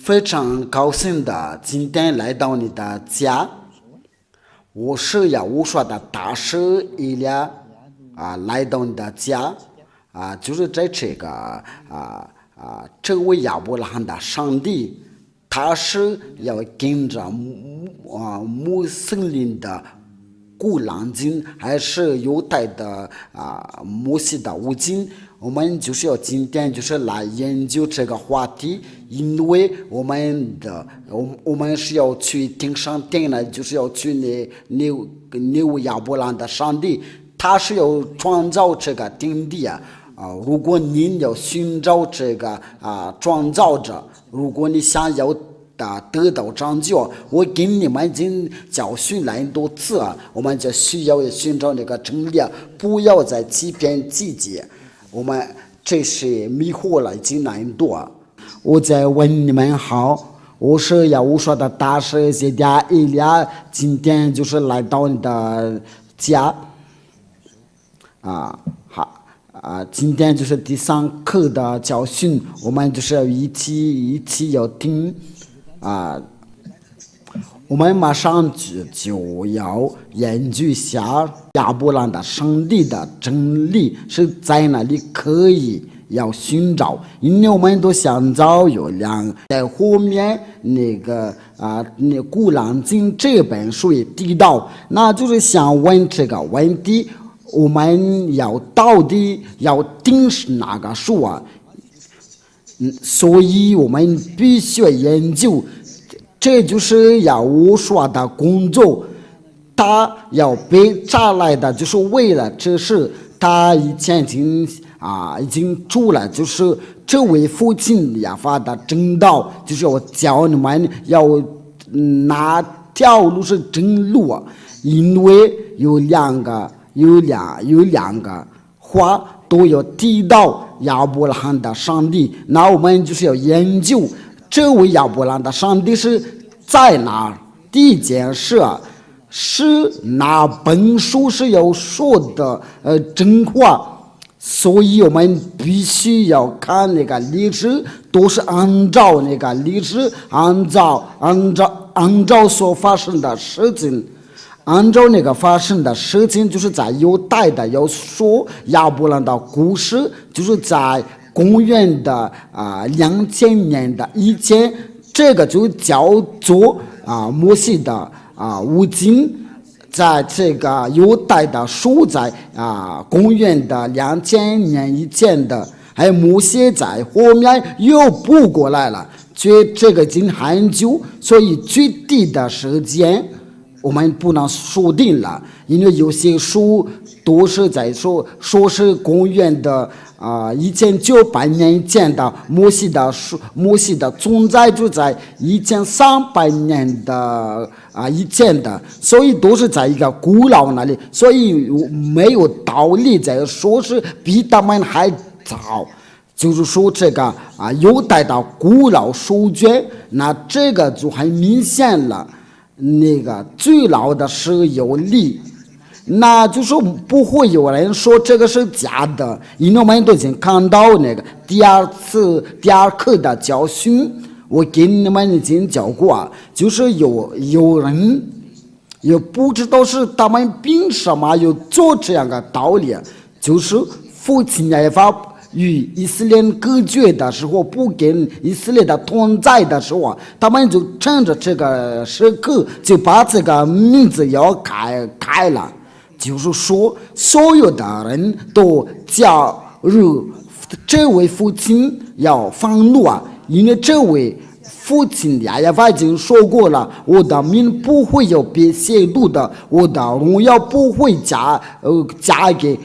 非常高兴的今天来到你的家，我是要无说的大师伊利来到你的家就是在这个这位亚伯拉罕的上帝，他是要跟着穆斯林的古兰经，还是犹太的摩西的五经？我们就是要今天就是来研究这个话题，因为我们是要去听上帝呢，就是要去那位亚伯拉罕的上帝，他是要创造这个天地如果您要寻找这个创造者，如果你想要得到拯救，我给你们已经教训了很多次我们就需要寻找那个真理，不要再欺骗自己。我们这是迷惑了已经很多。我在问你们好，我是要无说的大师姐姐伊利亚，今天就是来到你的家今天就是第3课的教训，我们就是要一起要听我们马上就要研究一下亚伯拉罕的上帝的真理是在哪里可以要寻找，因为我们都想找有在后面那古兰经这本书也提到，那就是想问这个问题，我们到底要听是哪个书所以我们必须研究，这就是要我说的工作。他要被抓来的，就是为了这事。他以前已经出了，就是这位父亲亚发的正道，就是我教你们要哪条路是真路因为有两个话都要提到亚伯拉罕的上帝，那我们就是要研究这位亚伯拉罕的上帝是在哪。第一件事是哪本书是要说的真话，所以我们必须要看那个历史，都是按照那个历史，按照所发生的事情。按照那个发生的事情，就是在犹太的要说亚伯拉罕的故事，就是在公元的2000年的以前，这个就叫做摩西的五经，在这个犹太的书在公元的2000年以前的，还有摩西在后面又补过来了，这个已经很久，所以具体的时间我们不能说定了，因为有些书都是在说是公元的1900年以前的摩西的存在就在1300年的以前的，所以都是在一个古老那里，所以没有道理在说是比他们还早。就是说这个犹太的古老书卷，那这个就很明显了。那个最老的是有理，那就是不会有人说这个是假的，因为我们都已经看到那个第二课的教训，我给你们已经讲过就是有人也不知道是他们凭什么有做这样的道理，就是父亲亚法与以色列隔绝的时候，不跟以色列的同在的时候，他们就趁着这个时刻就把这个名字要改了，就是说所有的人都加入这位父亲要愤怒因为这位父亲亚亚法已经说过了，我的名不会有被亵渎的，我的荣耀不会嫁给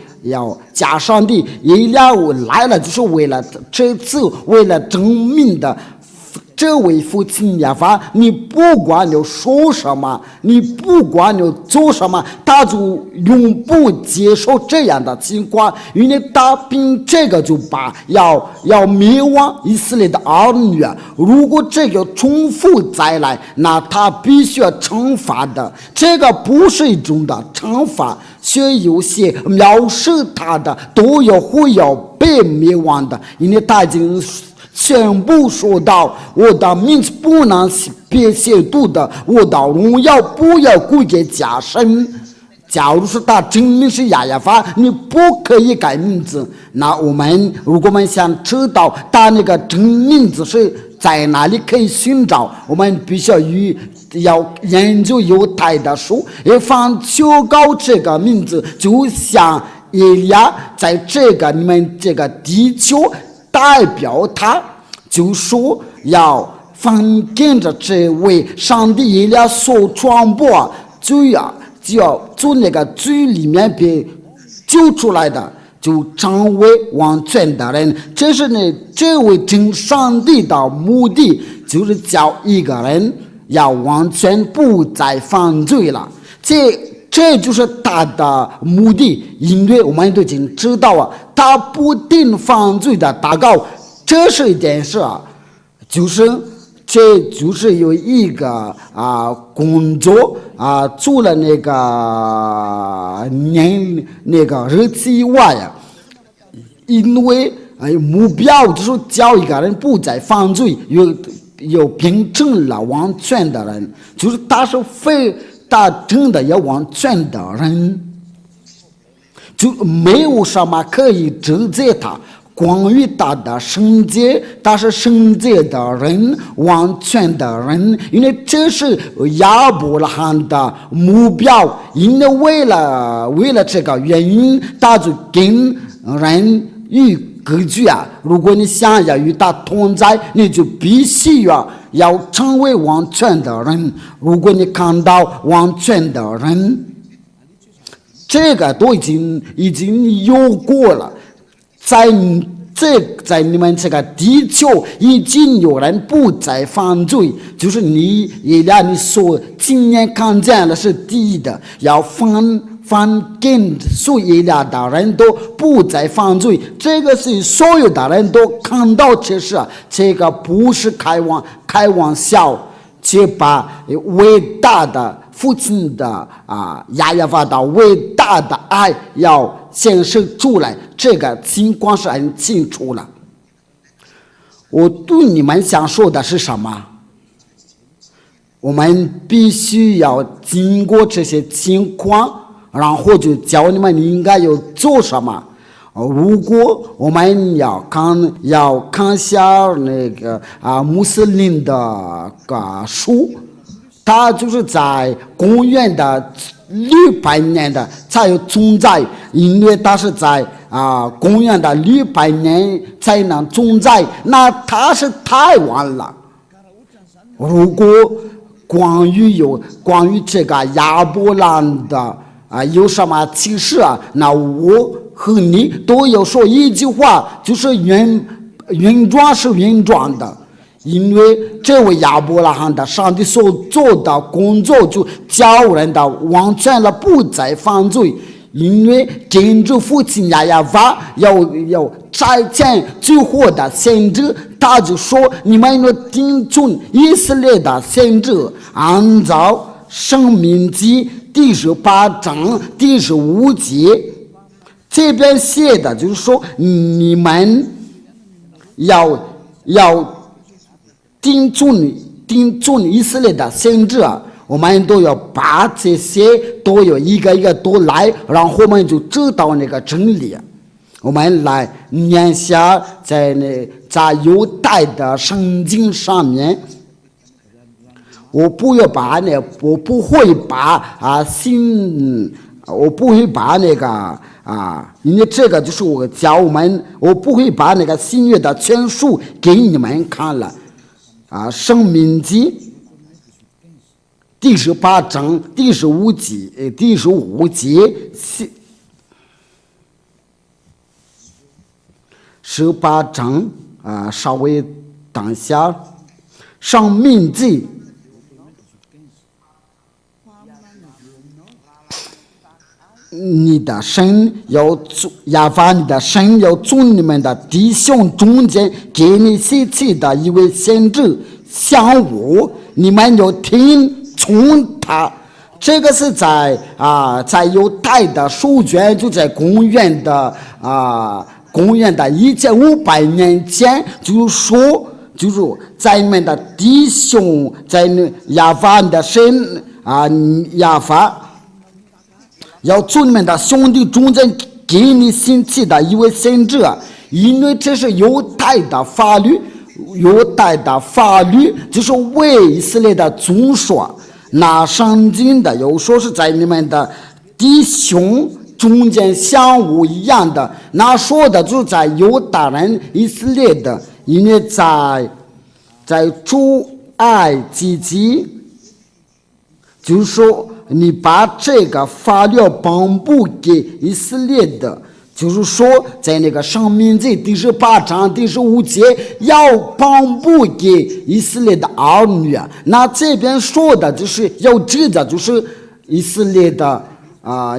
加上帝。伊利亚来了就是为了这次为了证明的这位父亲亚法，你不管你说什么，你不管你做什么，他就永不接受这样的情况，因为他凭这个就把要灭亡以色列的儿女。如果这个重复再来，那他必须要惩罚的，这个不是一种的惩罚，所以有些藐视他的都会要被灭亡的，因为他已经宣布说道：我的名字不能别亵渎的，我的荣耀不要归给假神。假如是他真名是亚亚法，你不可以改名字。那如果我们想知道他那个真名字是在哪里可以寻找，我们必须要研究犹太的书，一方求告这个名字，就像以利亚在你们这个地球代表他，就说要反跟着这位上帝以利亚所传播，就要从那个罪里面被救出来的，就成为完全的人。这位真上帝的目的，就是叫一个人要完全不再犯罪了。这就是他的目的，因为我们都已经知道他不定犯罪的祷告，这是一件事这就是有一个工作做了那个日期以外因为目标就是叫一个人不再犯罪，有变成了完全的人，就是他是他真的要完全的人，就没有什么可以指责他。关于他的圣洁，他是圣洁的人，完全的人，因为这是亚伯拉罕的目标。因为为了这个原因，他就跟人与隔绝如果你想要与他同在，你就必须要成为完全的人。如果你看到完全的人，这个都已经有过了。在你们这个地球已经有人不再犯罪，就是你所亲眼看见的是第一的，要反跟所有的人都不再犯罪，这个是所有的人都看到这事，这个不是开玩笑，却把伟大的父亲的亚亚法的伟大的爱要显示出来，这个情况是很清楚了。我对你们想说的是什么？我们必须要经过这些情况，然后就教你们应该要做什么。如果我们要看下那个穆斯林的书，他就是在公元的600年的才有存在，因为他是在公元的600年才能存在，那他是太晚了。如果关于这个亚伯兰的有什么启示那我和你都要说一句话，就是原装是原装的。因为这位亚伯拉罕的上帝所做的工作，就教人的完全了不再犯罪。因为真主父亲亚亚法要差遣最后的先知，他就说你们要听从以色列的先知，按照申命记第18章第15节，这边写的就是说你们要听从以色列的先知我们都要把这些都有一个一个都来，然后我们就知道那个真理。我们来念下在犹太的圣经上面，我不会把那个因为这个就是我教我不会把那个新约的全书给你们看了申命记第18章第15节18章稍微等下申命记你的神亚法你的神要从你们的弟兄中间给你兴起的一位先知像我，你们要听从他。这个是在犹太的书卷，就在公元的公元的1500年前就说，就是在你们的弟兄，在亚法的神亚法要做你们的兄弟中间给你兴起的一位先知，因为这是犹太的法律，犹太的法律就是为以色列的宗说，那圣经的又说是在你们的弟兄中间相互一样的，那说的就是在犹大人以色列的，因为在出埃及记，就是说你把这个法律颁布给以色列的，就是说在那个申命记第18章第15节要颁布给以色列的儿女，那这边说的就是要指的就是以色列的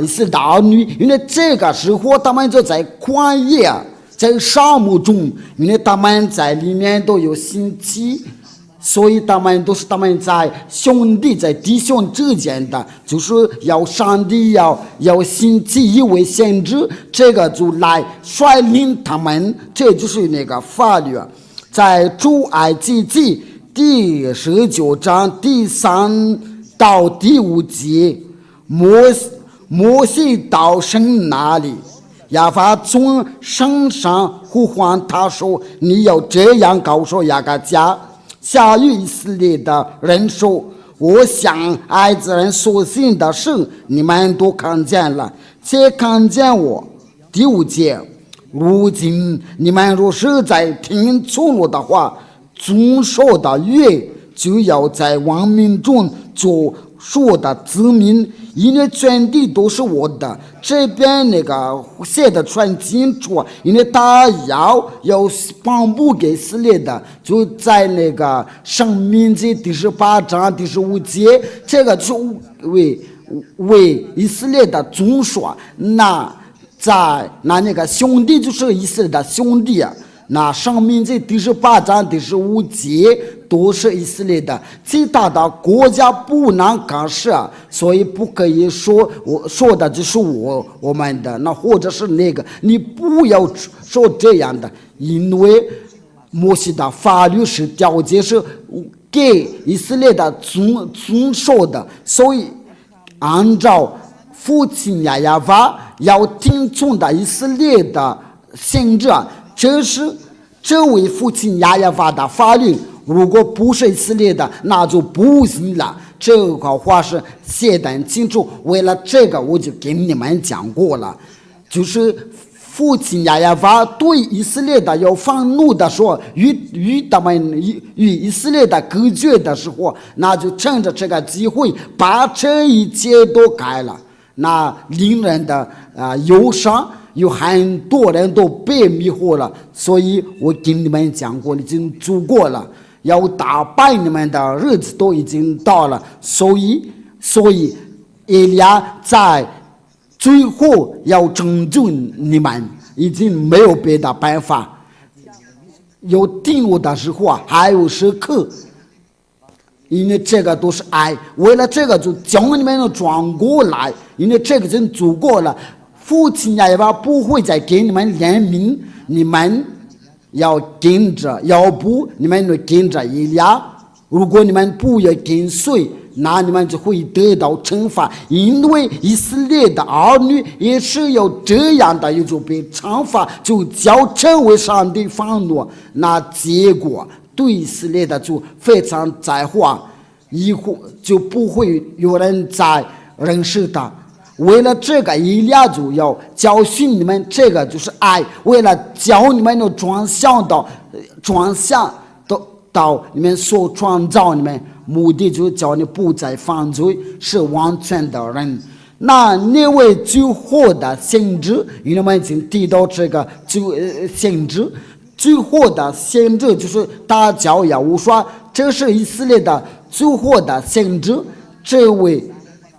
以色列的儿女，因为这个时候他们就在旷野，在沙漠中，因为他们在里面都有心机，所以他们都是他们在兄弟在弟兄之间的，就是要上帝要兴起一位先知，这个就来率领他们，这就是那个法律。在出埃及记第19章第3到第5节，摩西到神那里，亚法从山上呼唤他说：“你要这样告诉雅各家下于以色列的人说，我向爱子人所行的事，你们都看见了，且看见我。”第5节，如今你们若是在听从我的话，遵守的约，就要在万民中做我的子民，因为全地都是我的。这边那个写的很清楚，因为他要颁布给以色列的，就在那个申命记第18章第15节，这个就为以色列的宗说。那个兄弟就是以色列的兄弟啊。那申命记第18章第15节都是以色列的，其他的国家不能干涉，所以不可以说我说的就是我们的，那或者是那个，你不要说这样的，因为摩西的法律是条件是给以色列的遵守的，所以按照父亲亚法要听从的以色列的先知，这位父亲亚法的法律，如果不是以色列的，那就不行了。这个话是写得很清楚，为了这个我就给你们讲过了，就是父亲亚法对以色列的有愤怒的说，与他们与以色列的隔绝的时候，那就趁着这个机会把这一切都改了，那令人的忧伤。有很多人都被迷惑了，所以我跟你们讲过，已经足够了，要打败你们的日子都已经到了，所以以利亚在最后要拯救你们，已经没有别的办法。有定我的时候还有时刻，因为这个都是爱，为了这个就将你们转过来，因为这个已经足够了。父亲亚法不会再给你们怜悯，你们要跟着，要不你们就跟着以利亚。如果你们不要跟随，那你们就会得到惩罚，因为以色列的儿女也是有这样的，也就被惩罚，就叫成为上帝愤怒。那结果对以色列的就非常在乎，以后就不会有人再认识他。为了这个，以利亚就要教训你们，这个就是爱。为了教你们的转向到你们所创造你们，目的就是教你不再犯罪，是完全的人。那位最后的先知，因为我们已经提到这个先知，最后的先知就是大教亚乌刷，这是以色列的最后的先知。这位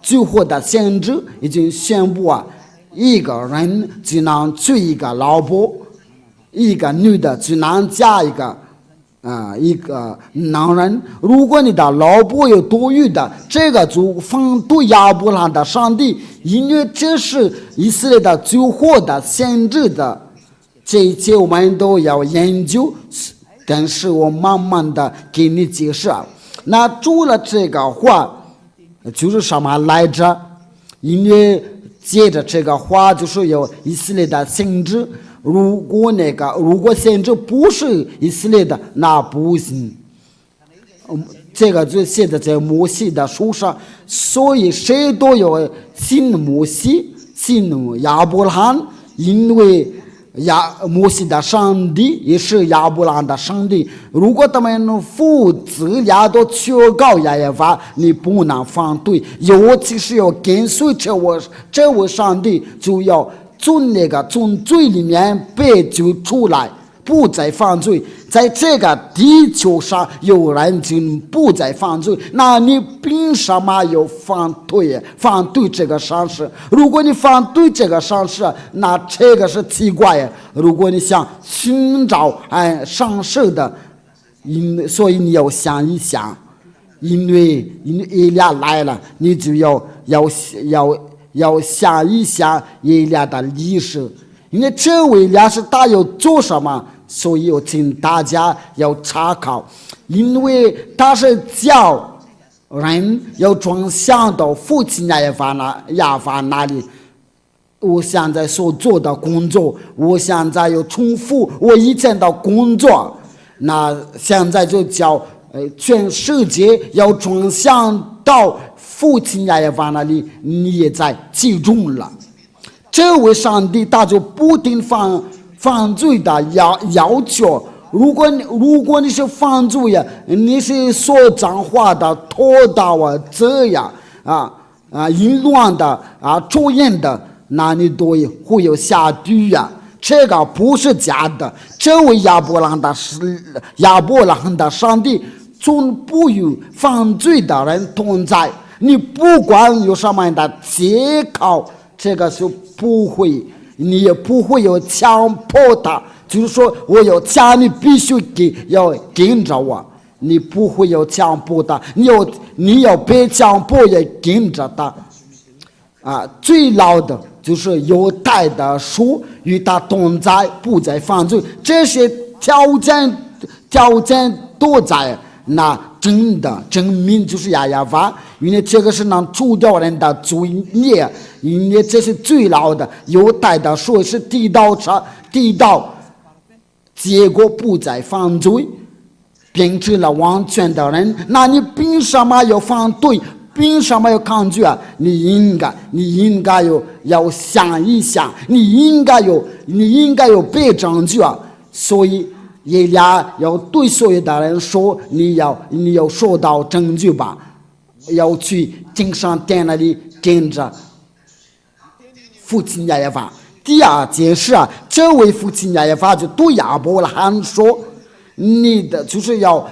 最后的先知已经宣布一个人只能娶一个老婆，一个女的只能嫁一个男人。如果你的老婆有多余的，这个就反对亚伯兰的上帝，因为这是以色列的最后的先知的这一切我们都要研究，但是我慢慢的给你解释。那除了这个话就是什么来着？因为接着这个话就是有以色列的先知，如果先知不是以色列的，那不行。这个就写在摩西的书上，所以谁都有信摩西、信亚伯拉罕，因为摩西的上帝也是亚伯拉罕的上帝。如果他们父子俩都求告耶和华，你不能反对，尤其是要跟随这位上帝，就要从罪里面被救出来，不再犯罪。在这个地球上有人就不再犯罪，那你凭什么要反对这个善事？如果你反对这个善事，那这个是奇怪。如果你想寻找善事的，所以你要想一想，因为以利亚来了，你就要想一想以利亚的历史，因为这位以利亚是他要做什么？所以我请大家要查考，因为他是叫人要转向到父亲亚法那里。我现在所做的工作，我现在又重复我以前的工作，那现在就叫全世界要转向到父亲亚法那里，你也在其中了。这位上帝他就不定犯罪的要求，如果你是犯罪呀，你是说脏话的、拖到这样淫乱的抽烟的，那你都会有下地呀。这个不是假的。这位亚伯拉罕的上帝从不与犯罪的人同在，你不管有什么样的借口，这个是不会。你也不会有强迫他，就是说我有家你必须要跟着我，你不会有强迫他，你要被强迫也跟着他。最老的就是犹太的书与他同在，不再犯罪，这些条件都在，那真的证明就是亚亚法，因为这个是能除掉人的罪孽，因为这是最老的犹太的说是地道结果不再犯罪，变成了完全的人，那你凭什么要反对？凭什么要抗拒啊？你应该要想一想，你应该有被拯救啊！所以也要对所有的人说，你要受到拯救吧，要去金山殿那里跟着父亲亚法。第二件事这位父亲亚法就对亚伯拉罕说，你的就是要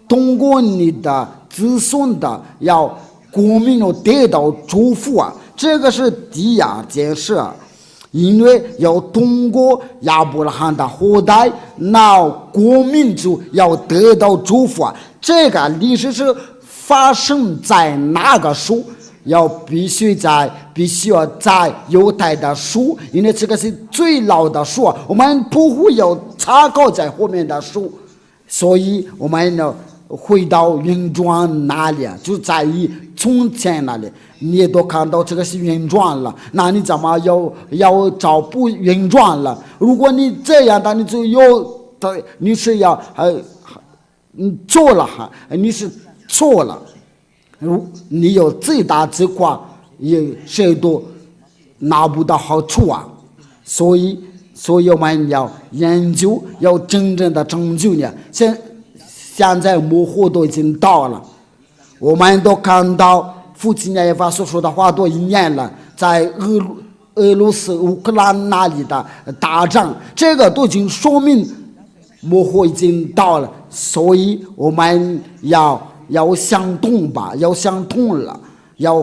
通过你的子孙的要国民要得到祝福这个是第二件事因为要通过亚伯拉罕的后代，那国民就要得到祝福这个历史是发生在哪个书？必须要在犹太的书，因为这个是最老的书我们不会有查考在后面的书，所以我们呢回到原状那里就在于从前那里，你也都看到这个是原状了，那你怎么要找不原状了？如果你这样的，你就你是要做了你是错了。你有最大之夸，也谁都拿不到好处所以我们要研究，要真正的拯救你。现在模糊都已经到了，我们都看到父亲亚法所说的话都应验了，在俄罗斯乌克兰那里的打仗，这个都已经说明模糊已经到了，所以我们要想通吧，要想通了，要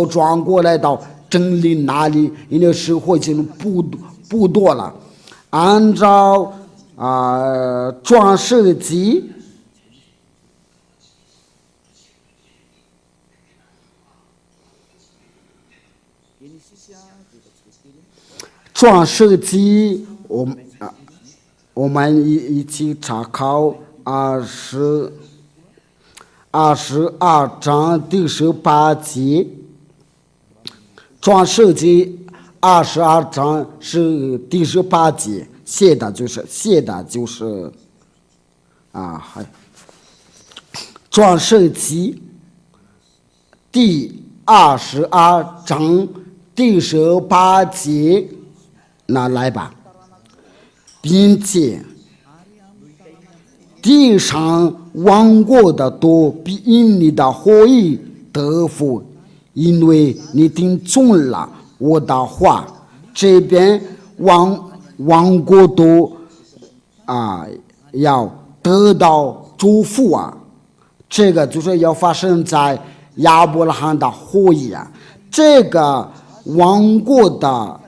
转过来到真理那里，因为社会已经不多了。按照创世纪我们一起查考22章第18节，创世纪22章是第18节，写的就是创世纪第22章第18节，那来吧。并且地上亡国的多必因你的后裔得福，因为你听从了我的话。这边亡国多要得到祝福啊，这个就是要发生在亚伯拉罕的后裔啊。这个亡国的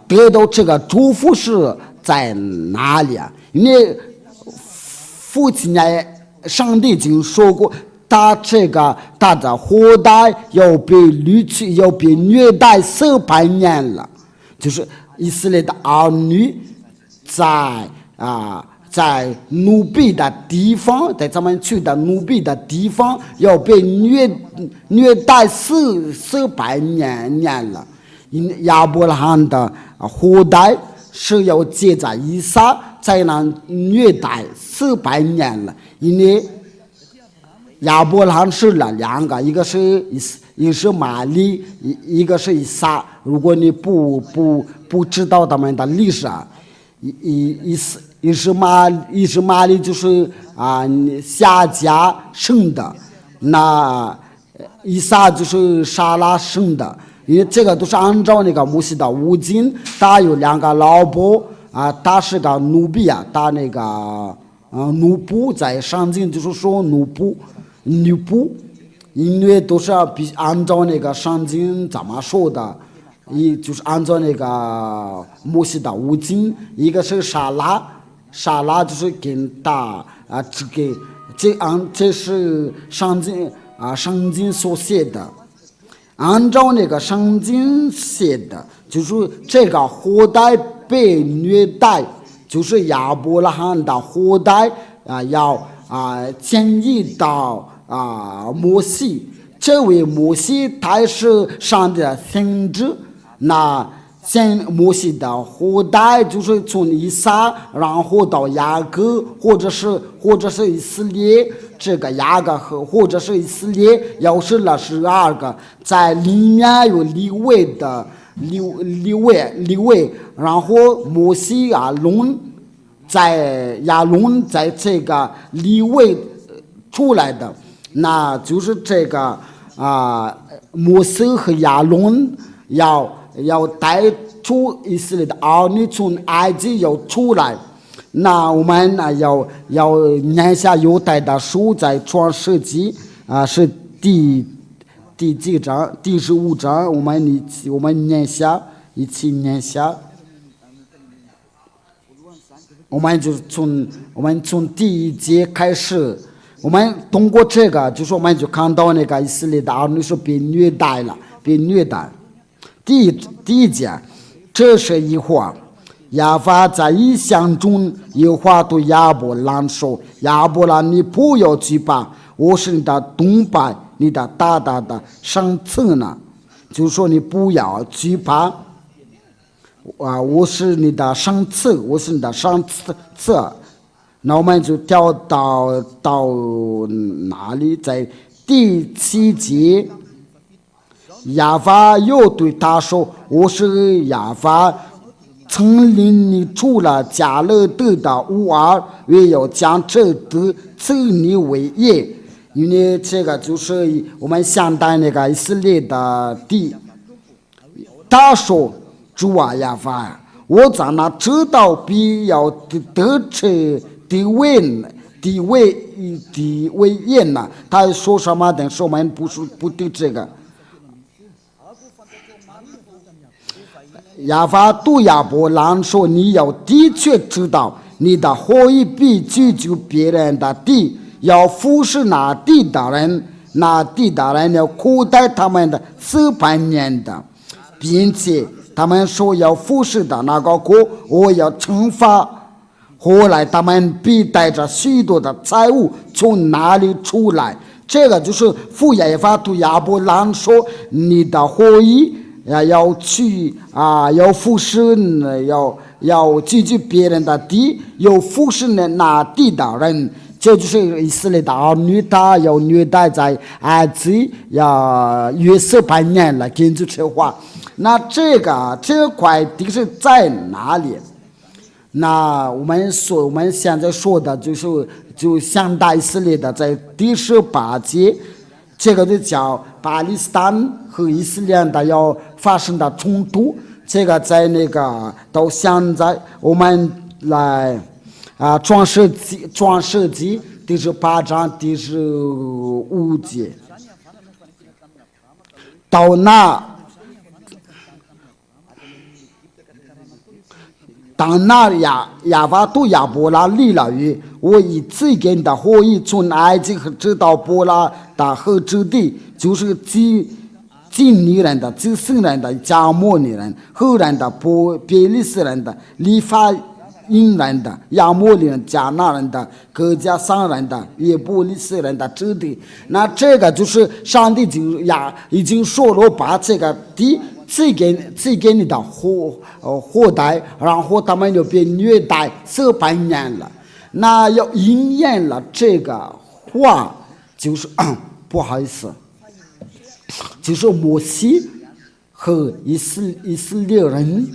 得到这个祝福是在哪里啊？因为父亲上帝已经说过，他的后代要被掳去，要被虐待400年了，就是以色列的儿女在奴婢的地方，在咱们去的奴婢的地方要被虐待400年了。亚伯拉罕的后代是要接着以撒，在那虐待400年了。因为亚伯拉罕生了2个，一个是玛利，一个是以撒。如果你不知道他们的历史啊，以实玛利就是夏甲生的，那以撒就是撒拉生的。因为这个都是按照那个摩西的五经，他有2个老婆他是个奴婢啊，他那个奴仆，在上经就是说女仆，因为都是按照那个上经怎么说的，就是按照那个摩西的五经。一个是撒拉就是跟他这是上经所写的。按照那个圣经写的，就是这个后代被虐待，就是亚伯拉罕的后代要迁移到摩西。这位摩西他是上帝的先知，那摩西的后代就是从以撒，然后到雅各，或者是以色列。这个雅各或者是以色列要是了12个，在里面有利未，然后摩西亚伦在这个利未出来的，那就是这个摩西和亚伦要带出以色列的儿女从埃及要出来。那我们要念下犹太的书，在创世纪是第几章？第15章，我们念下，一起念下。我们从第1节开始，我们通过这个，就是我们就看到那个以色列的儿女是被虐待。第一节，这是一话。亚法在异象中，耶和华对亚伯兰说：“亚伯兰，你不要惧怕，我是你的同伴，你的大大的上策呢。”就说你不要惧怕，我是你的上策，我是你的上策。那我们就跳到哪里？在第7节，亚法又对他说：“我是亚法。曾领你出了加勒底的乌尔，也要将这地赐你为业。”因为这个就是我们现代那个以色列的地。他说：“主啊，亚法，我在那知道必要得吃地位业呢。”他说什么？但是我们不对这个。亚法对亚伯兰说：“你要的确知道，你的后裔必居住别人的地，要服侍那地的人，那地的人要苦待他们的400年的，并且他们说要服侍的那个国，我要惩罚。后来他们必带着许多的财物从哪里出来？这个就是父耶和华对亚伯兰说：“你的后裔要去要服侍，要寄居别人的地，有服侍那地的人。”这就是以色列的儿女，他要虐待在埃及，要约瑟8年了，根据这话。那这块地是在哪里？那我们现在说的就现代以色列的，在第18节，这个就叫巴勒斯坦和以色列的要发生的冲突。这个在那个到现在，我们来创世纪第18章第15节，到当那亚巴对亚伯拉立了约，我以最根的后裔从埃及直到伯拉的河之地，就是基尼人的、基色人的、加摩尼人、赫人的、比利斯人的、利法因人的、亚摩利人、加纳人的、各加桑人的、耶布利斯人的之地。那这个就是上帝已经说了，把这个地赐给你的后代，然后他们就被虐待400年了。那要应验了这个话，就是不好意思，就是摩西和以色列人，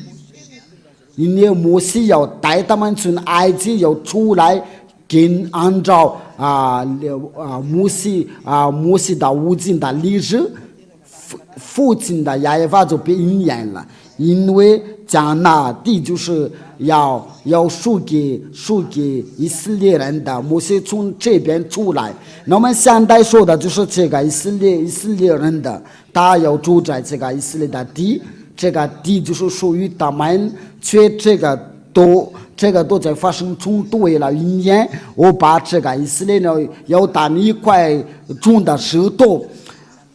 因为摩西要带他们从埃及要出来，跟按照摩西的无尽的历史。父亲的耶和华就被应验了，因为将那地就是要输给以色列人的，摩西从这边出来。那我们现在说的就是这个以色列人的，他要住在这个以色列的地，这个地就是属于他们，却这个都在发生冲突。为了应验，我把这个以色列人要当一块重的石头。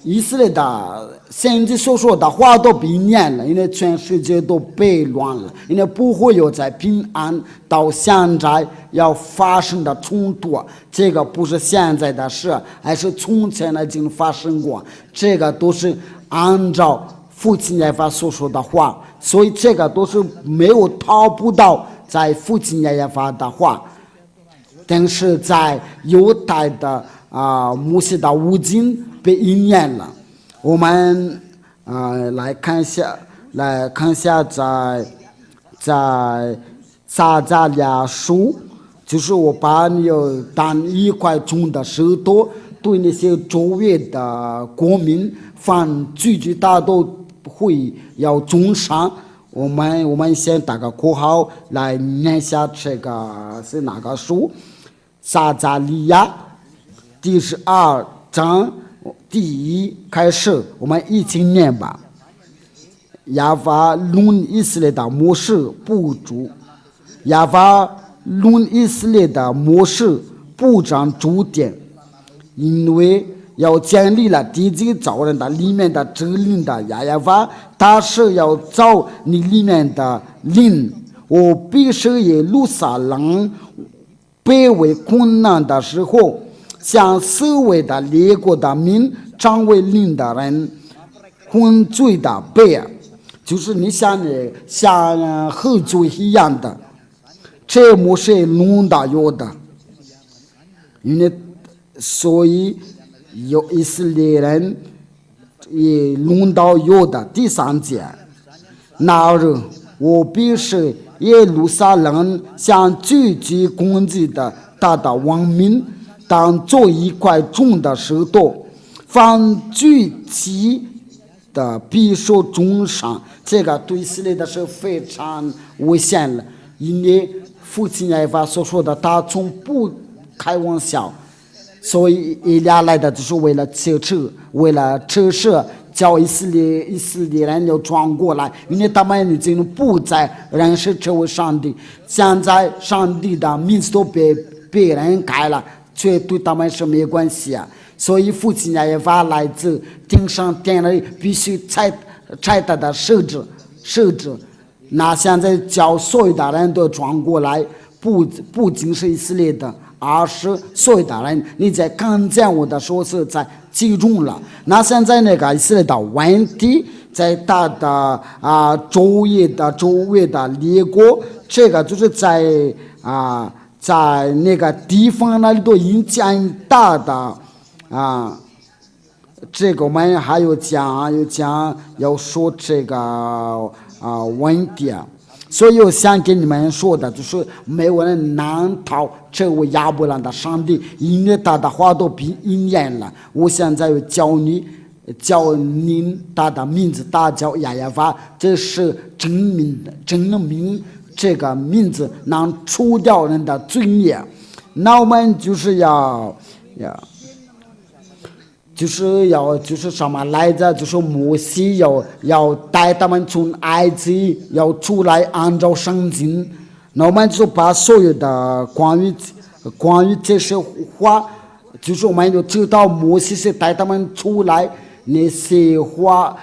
以色列的先知所说的话都被应验了，因为全世界都被乱了，因为不会有在平安到现在要发生的冲突，这个不是现在的事，还是从前已经发生过，这个都是按照父亲耶和华所说的话，所以这个都是没有逃不到在父亲耶和华的话。但是在犹太的摩西的五经被应验了。我们来看一下在撒迦利亚书，就是我把你当一块重的石头，对那些周围的国民犯罪大都会要重伤。我们先打个括号来念一下这个是哪个书？撒迦利亚第12章第1开始，我们一起念吧。亚法论以色列的模式不足，亚法论以色列的模式不长主点，因为要建立了地基造人的里面的指令的亚法，他是要造你里面的灵。我必须耶路撒冷卑微困难的时候，向四围的列国的民成为灵的人混罪的背，就是你像喝醉一样的，这不是弄的有的，因为所以有以色列人也弄到有的。第3节，那日我必是耶路撒冷向聚集攻击的大的王民，当做一块重的石头，凡聚集的必受重伤。这个对以色列的是非常危险了，因为父亲耶和华所说的，他从不开玩笑。所以以利亚来的就是为了切扯，为了扯涉，叫以色列人要转过来，因为他们已经不再认识这位上帝。现在上帝的名字都被人改了，却对他们是没关系啊。所以父亲耶和华来自天上天里，必须拆他的设置，甚至那现在叫所有的人都转过来，不仅是以色列的，而是所有的人。你在看见我的时候是在集中了。那现在那个以色列的问题，在他的周围的列国，这个就是在那个地方那里都影响大的这个我们还有要说这个问题啊。所以我想跟你们说的就是，没有人难逃这位亚伯兰的上帝，因为他的话都被应验了。我现在要叫您他的名字，他叫亚耶法，这是证明这个名字能除掉人的罪孽。那我们就是就是什么来着？就是摩西要带他们从埃及要出来，按照圣经。那我们就把所有的关于这些话，就是我们就知道摩西是带他们出来。那些话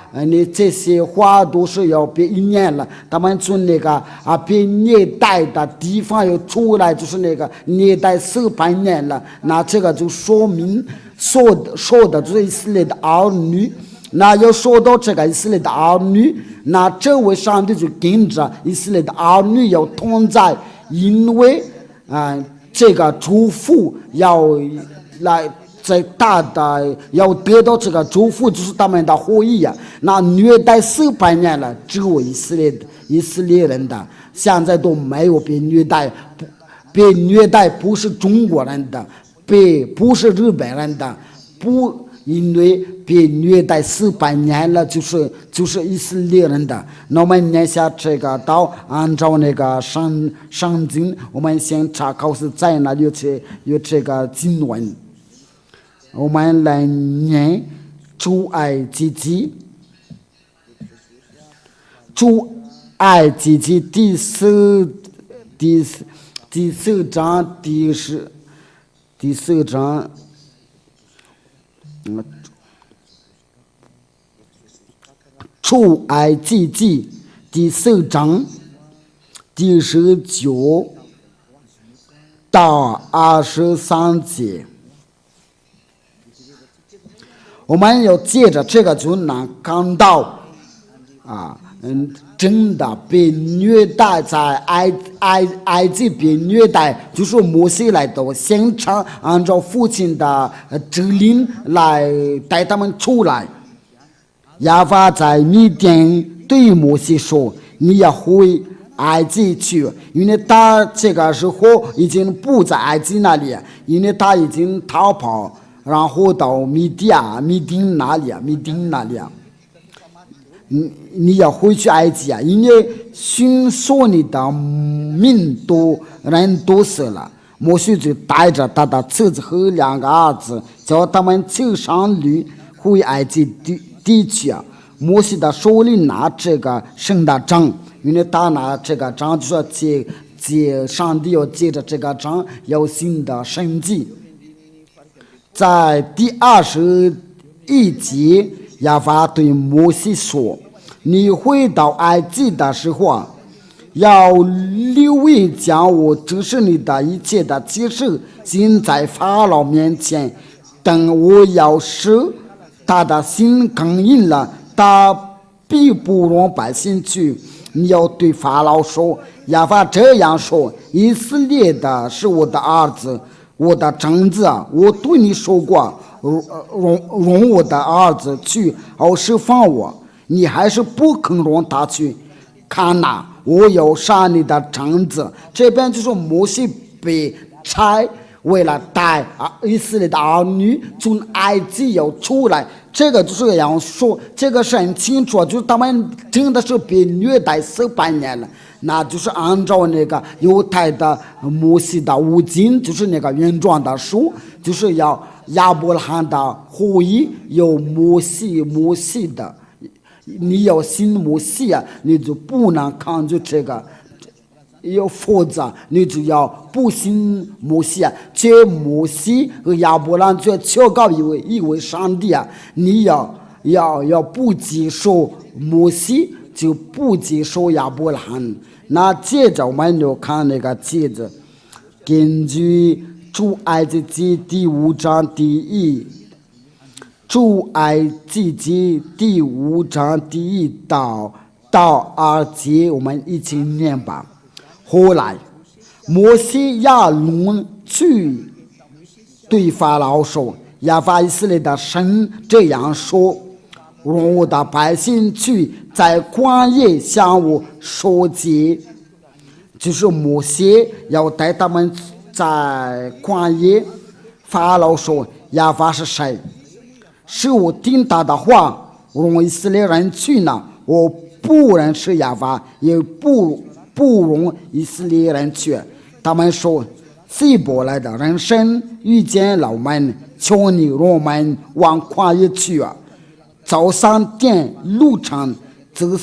都是要被应验了。他们从那个被虐待的地方又出来，就是那个虐待400年了。那这个就说明说的就是以色列的儿女。那要说到这个以色列的儿女，那这位上帝就跟着以色列的儿女要同在，因为这个祝福要来。在大的要得到这个祝福，就是他们的后裔啊。那虐待400年了，只有以色列人的，现在都没有被虐待。被虐待不是中国人的，不是日本人的，因为被虐待400年了，就是以色列人的。那我们念下这个道，按照那个圣经，我们先查考是在哪里有这个经文。我们来念出埃及记第四章第四章出埃及记第4章第19到23节。我们要借着这个就能看到真的被虐待，在埃及被虐待，就是摩西来到现场，按照父亲的指令来带他们出来。亚法在米甸对摩西说：“你要回埃及去，因为他这个时候已经不在埃及那里，因为他已经逃跑。”然后到米丁那里你要回去埃及啊，因为寻索你的人都死了。摩西就带着他的妻子和2个儿子，叫他们骑上驴回埃及地去啊。摩西的手里拿这个神的杖，因为他拿这个杖就说借上帝要借着这个杖有新的神迹。在第21节，亚法对摩西说：“你回到埃及的时候，要留意将我指示你的一切的启示行在法老面前。等我要使他的心刚硬了，他必不容百姓去。你要对法老说：亚法这样说：以色列的是我的儿子。”我的长子啊，我对你说过，容我的儿子去，好释放我，你还是不肯容他去。看哪，我要杀你的长子。这边就是摩西被差，为了带以色列的儿女从埃及要出来。这个就是要说，这个是很清楚，就是他们真的是被虐待400年了。那就是按照那个犹太的摩西的五经，就是那个原状的书，就是要亚伯拉罕的后裔有摩西的，你要信摩西啊，你就不能抗拒这个，要否则你就要不信摩西啊。这摩西和亚伯拉罕就求告一位上帝啊，你要不接受摩西就不接受亚伯拉罕。那接着我们就看那个接着，根据出埃及记第5章出埃及记第5章第1到2节，我们一起念吧。后来，摩西亚伦去对法老说：“亚法以色列的神这样说：让我的百姓去在旷野向我说节。”就是摩西要带他们在旷野。法老说：“亚法是谁？是我听他的话，让以色列人去呢？我不认识亚法，也不容以色列人去。”他们说：“希伯来的人生遇见了我们，求你让我们往旷野去啊！早上点路程，指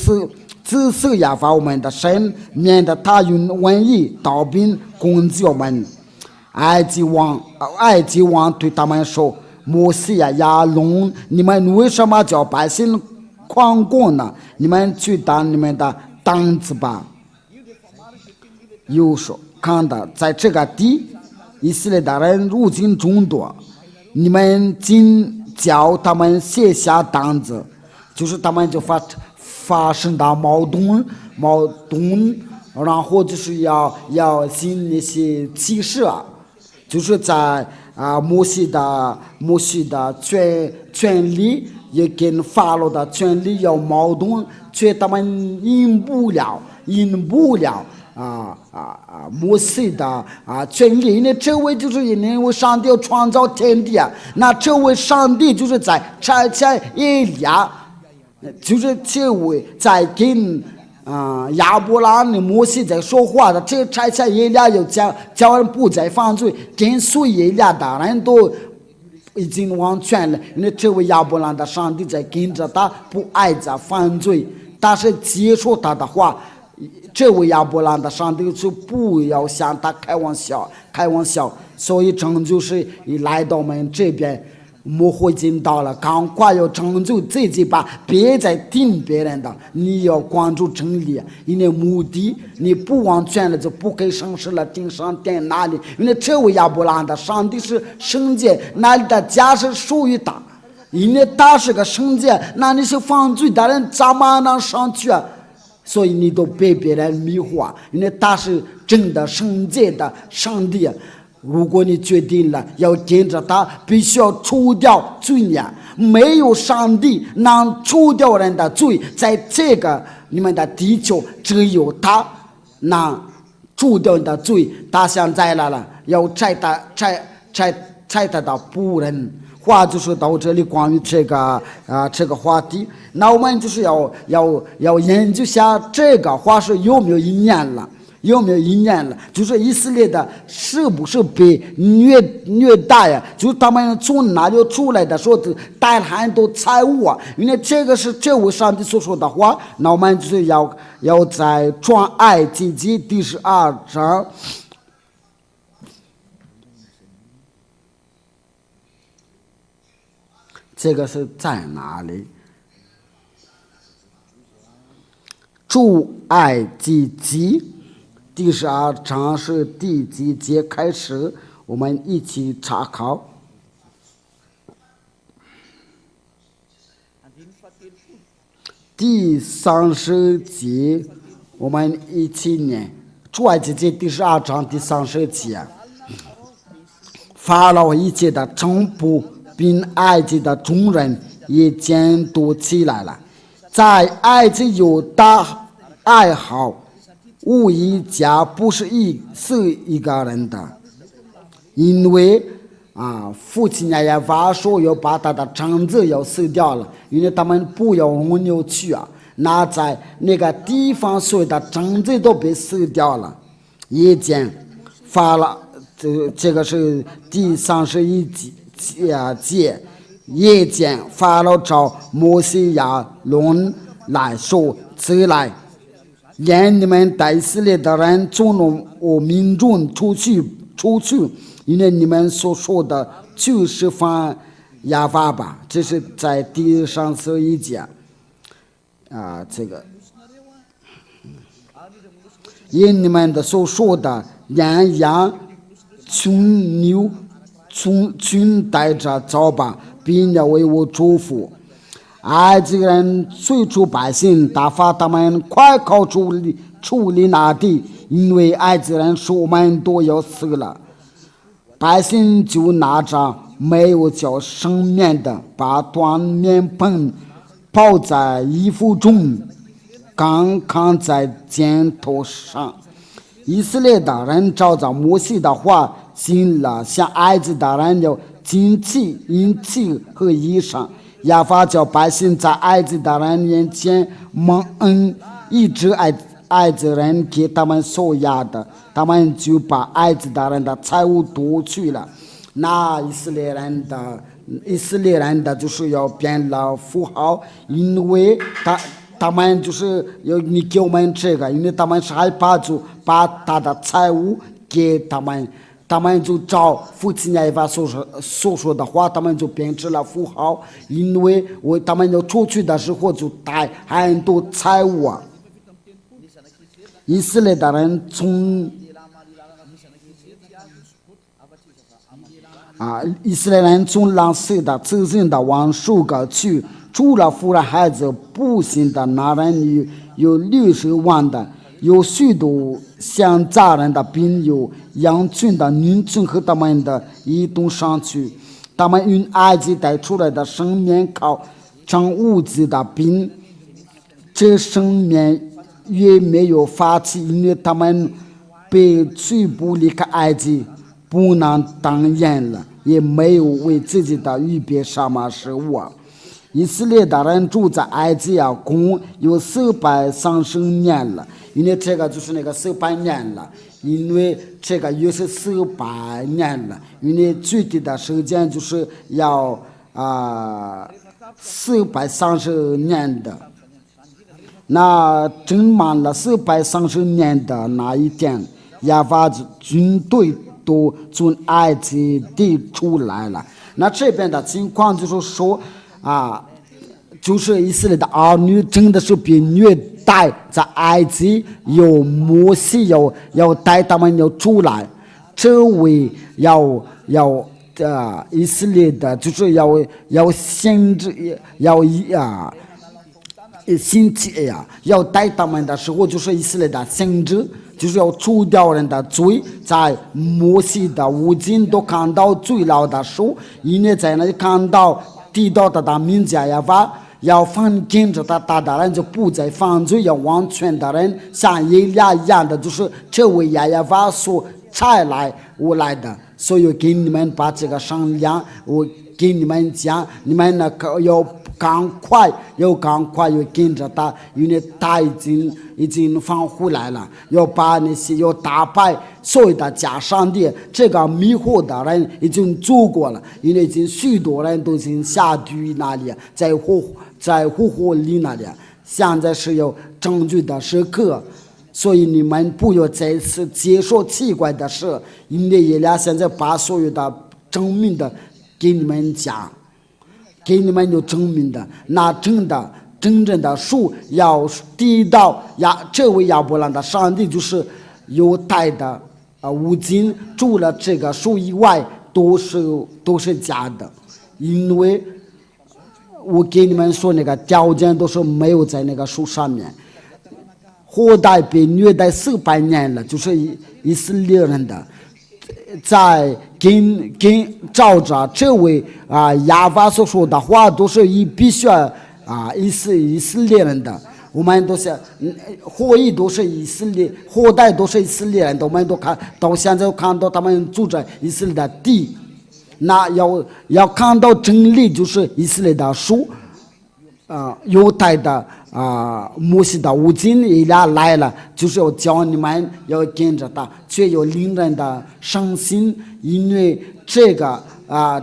示亚法我们的神，免得他用瘟疫刀兵攻击我们。”埃及王对他们说：“摩西呀、亚伦，你们为什么叫百姓狂过呢？你们去当你们的担子吧。”又说：“看到在这个地，以色列的人入境众多，你们仅叫他们卸下担子，就是他们就发生的矛盾，然后就是要行那些启示啊，就是在摩西的权利也跟法老的权利有矛盾，却他们赢不了摩西的权利。因为这位就是因为上帝要创造天地啊，那这位上帝就是在差遣以利亚，就是这位在跟亚伯拉罕、摩西在说话的。这差遣以利亚要叫人不再犯罪，跟随以利亚的人都已经完全了。因为这位亚伯拉罕的上帝在跟着他，不爱着犯罪，但是接受他的话。这位亚伯拉罕的上帝就不要向他开玩笑，所以拯救是一来到我们这边，我会进到了，赶快要拯救自己吧，别再听别人的，你要关注真理，因为目的你不完全了就不给神事了，定上定哪里？因为这位亚伯拉罕的上帝是圣洁，那里的家是属于他，因为他是个圣洁，那你是犯罪的人怎么能上去啊？所以你都被别人迷惑，因为他是真的圣洁的上帝。如果你决定了要跟着他，必须要除掉罪孽，没有上帝能除掉人的罪，在这个你们的地球只有他能除掉你的罪。他现在来了，要拆他的仆人。话就是到这里，关于这个话题，那我们就是要研究下这个话是有没有应验了，就是以色列的是不是被虐待呀？就是他们从哪里出来的，说的带了很多财物啊，因为这个是这位上帝所说的话。那我们就是要在创埃及记第12章。这个是在哪里？出埃及记第12章是第几节开始？我们一起查考。第30节，我们一起念。出埃及记第12章第30节。法老一切的臣仆并埃及的众人也监督起来了，在埃及有大爱好，无一家不是死一个人的，因为父亲也发说要把他的长子要死掉了，因为他们不要容牛去啊，那在那个地方所有的长子都被死掉了，也见法老，这个是第31节，夜间法老召摩西亚伦来说：“起来，连你们带以色列的人从我民众出去，因为你们所说的就是犯亚法吧。”这是在第31节这个因你们的所说的绵羊、群牛、群带着早吧，并要为我祝福。埃及人催促百姓，打发他们快快处理那地，因为埃及人说我们都要死了。百姓就拿着没有叫生面的，把端面盆泡在衣服中，刚扛在肩头上。以色列的人照着摩西的话行了，向埃及的人要金器、银器和衣裳。亚法叫百姓在埃及的人面前蒙恩，一直埃及人给他们所要的，他们就把埃及的人的财物夺去了。那以色列人的就是要变了富豪，因为他们就是要你给我们这个，因为他们是害怕，就把他的财物给他们。他们就照父亲亚法所说的话，他们就变成了富豪，因为他们要出去的时候就带很多财物啊。以色列的人以色列人从蓝色的、自信的往数个去，除了妇人孩子不幸的那人有60万的，有许多乡家人的兵，有羊群的、女群和他们的移动上去。他们用埃及带出来的生面靠长物资的兵，这生面也没有发起，因为他们被驱捕离开埃及，不能当人了，也没有为自己的预备什么食物啊。以色列的人住在埃及共有430年了，因为这个就是那个400年了，因为这个也是400年了，因为具体的时间就是要430年的。那整满了430年的那一天，亚法军队都从埃及地出来了。那这边的情况就是说就是以色列的儿女真的是被虐待在埃及，有摩西要带他们要出来，这位以色列的就是要先知星期要带他们的时候，就是以色列的先知，就是要除掉人的罪，在摩西的五经都看到最老的书，因为在那里看到提到他的名字亚法，要放跟着他打的人就不再犯罪，要完全的人像耶利亚一样的，就是这位亚法所差来我来的，所以给你们把这个商量，我给你们讲，你们呢要赶快要跟着他，因为他已经放回来了，要把那些要打败所有的假上帝，这个迷惑的人已经做过了，因为已经许多人都已经下地狱那里，在火火里那里，现在是有证据的时刻，所以你们不要再次接受奇怪的事，因为耶利亚现在把所有的证明的给你们讲，给你们有证明的，那真正的树要递到这位亚伯兰的上帝，就是犹太的五经，除了这个树以外都是假的，因为我给你们说那个条件都是没有在那个树上面。后代被虐待400年了，就是以色列人的，在跟照着这位亚法所说的话，都是必须以色列人的。我们都是后裔都是以色列，后代都是以色列人的，我们都看到现在看到他们住在以色列的地，那要看到真理，就是以色列的书，犹太的摩西的五经伊拉来了，就是要教你们要跟着他，却有令人的伤心，因为这个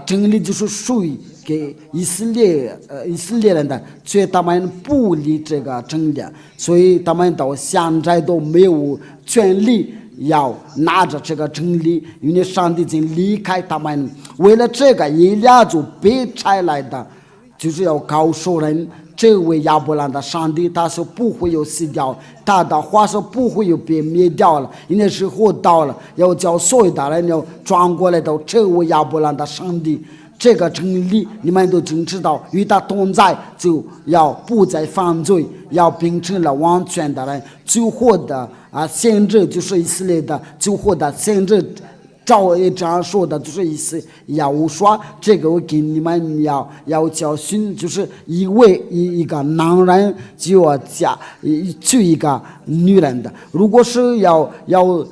真理就是属于给以色列人的，却他们不理这个真理，所以他们到现在都没有权利要拿着这个真理，因为上帝已经离开他们。为了这个，耶利亚就被差来的，就是要告诉人这位亚伯兰的上帝他是不会有死掉，他的话是不会有被灭掉了。因为时候到了，要叫所有的人要转过来到这位亚伯兰的上帝。这个真理你们都真知道，与他同在就要不再犯罪，要变成了完全的人。最后的先知就是以色列的最后的先知照这样说的，就是意思要说这个我给你们要教训，就是因为一个男人就要娶一个女人的，如果是要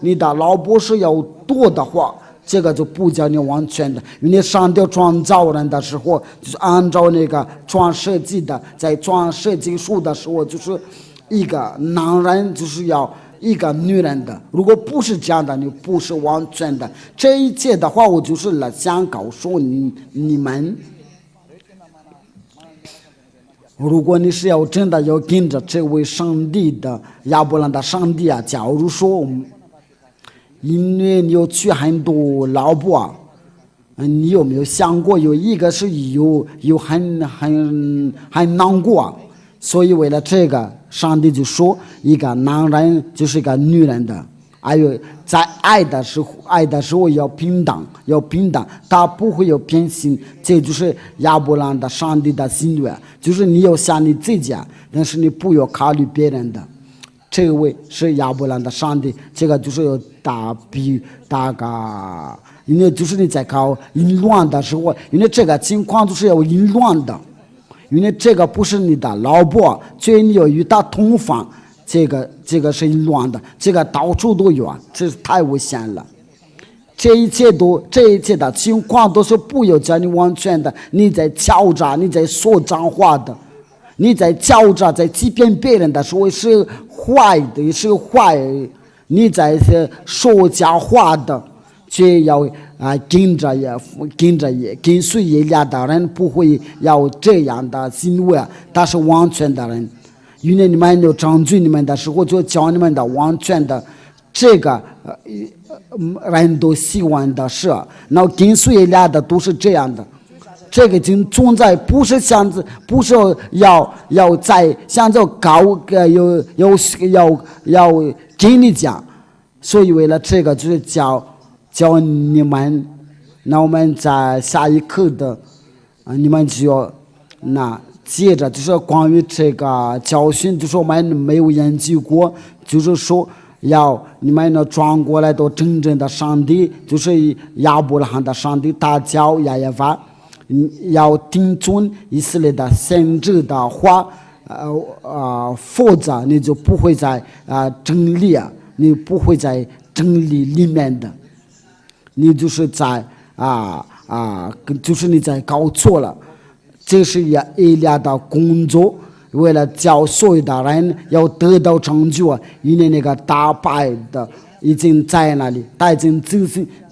你的老婆是要多的话，这个就不叫你完全的。因为上帝创造人的时候，就是按照那个创世纪的，在创世纪书的时候，就是一个男人就是要一个女人的。如果不是这样的，你不是完全的。这一切的话，我就是想告诉你们，如果你是要真的要跟着这位上帝的亚伯兰的上帝假如说因为你有娶很多老婆你有没有想过有一个是有很难过所以为了这个上帝就说一个男人就是一个女人的，还有在爱的时候要平等，他不会有偏心。这就是亚伯兰的上帝的心愿，就是你要想你自己但是你不要考虑别人的。这位是亚伯兰的上帝，这个就是有大个，因为就是你在搞淫乱的时候，因为这个情况就是要淫乱的，因为这个不是你的老婆，所以你要与他同房，这个是淫乱的，这个到处都有这是太危险了。这一切的情况都是不要叫你完全的，你在敲诈，你在说脏话的。你在敲诈，在欺骗别人的时候是坏的，是坏；你在说假话的，却要跟随耶利亚的人不会要这样的行为，他是完全的人。因为你们有证据你们的时候，就教你们的完全的这个人都喜欢的事，然后跟随耶利亚的都是这样的。这个已经存在，不是要在想着搞要给你讲，所以为了这个就是教你们。那我们在下一课的你们就要接着就是关于这个教训，就是我们没有研究过，就是说要你们呢转过来到真正的上帝，就是亚伯拉罕的上帝，他叫亚耶法。要听从以色列的先知的话，否则你就不会在真理你不会在真理里面的，你就是在就是你在搞错了。这是耶利亚的工作，为了叫所有的人要得到成就因为那个打败的已经在那里，他已经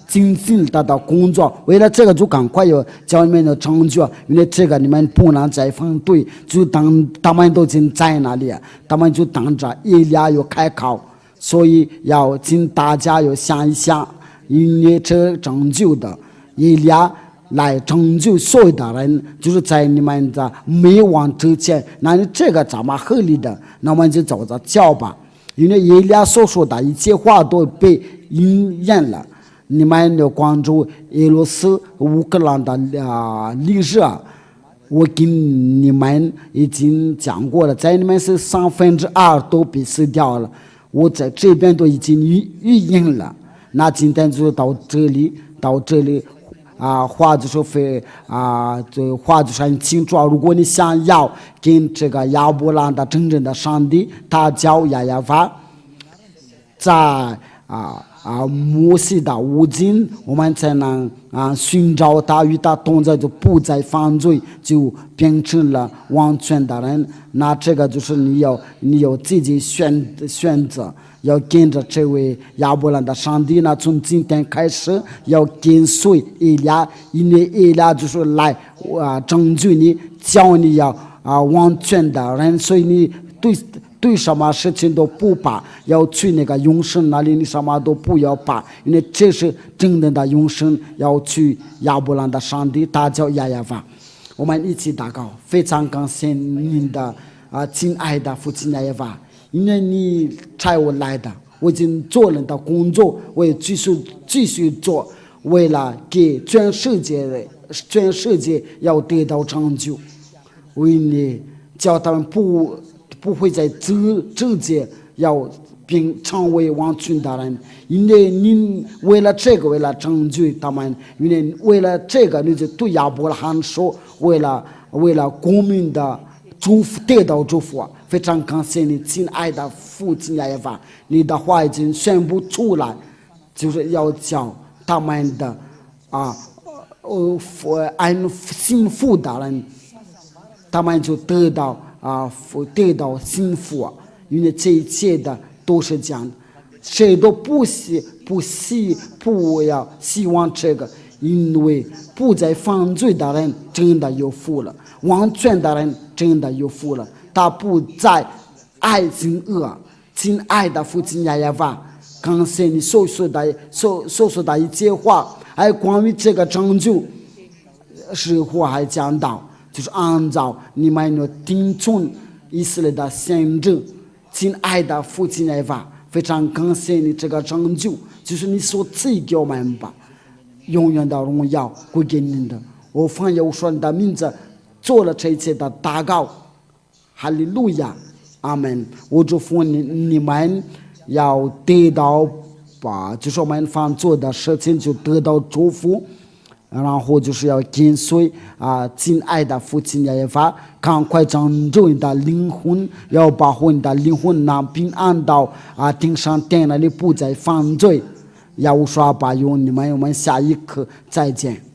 精心他的工作，为了这个就赶快有教你们的成就，因为这个你们不能再反对，就当他们都已经在那里，他们就等着耶利亚有开考，所以要请大家要想一想，因为这拯救的耶利亚来拯救所有的人，就是在你们的灭亡之前，那你这个怎么合理的？那我们就走着教吧，因为耶利亚所说的一切话都被应验了。你们要关注俄罗斯乌克兰的历史我跟你们已经讲过了，在你们是2/3都被死掉了，我在这边都已经预言了。那今天就到这里话就是这话就是很清楚。如果你想要跟这个亚伯兰的真正的上帝，他叫亚耶法，在摩西的无尽，我们才能寻找他，与他同在，就不再犯罪，就变成了完全的人。那这个就是你有自己选择，要跟着这位亚伯兰的上帝呢。从今天开始要跟随耶利亚，因为耶利亚就是来拯救你，教你要完全的人，所以你对什么事情都不怕，要去那个永生那里，你什么都不要怕，因为这是真正的永生，要去亚伯兰的上帝，他叫亚耶法。我们一起祷告，非常感谢您的亲爱的父亲耶和华，因为你差我来的，我已经做了的工作，我也继续做，为了给全世界要得到成就，为你叫他们不会在这界要并成为王群的人，因为您为了这个，为了成就他们，因为为了这个，你就对亚伯拉罕说，为了国民的祝福得到祝福，非常感谢你，亲爱的父亲耶和华，你的话已经宣布出来，就是要叫他们的幸福的人，他们就得到幸福，因为这一切的都是这样的，谁都不要希望这个，因为不再犯罪的人真的有福了，完全的人真的有福了，他不再爱憎恶。亲爱的父亲耶和华，感谢你所说的一切话，还有关于这个成就是我还讲到，就是按照你们的听从以色列的先知，亲爱的父亲耶和华，非常感谢你这个成就，就是你所赐给我们吧，永远的荣耀归给您的。我奉耶和华的名字做了这一切的祷告，哈利路亚，阿门。我祝福你们要得到吧，就是我们凡做的事情就得到祝福，然后就是要跟随亲爱的父亲耶和华，赶快拯救你的灵魂，要保护你的灵魂能平安到天上天那里，不再犯罪。耶和华保佑你们，我们下一课再见。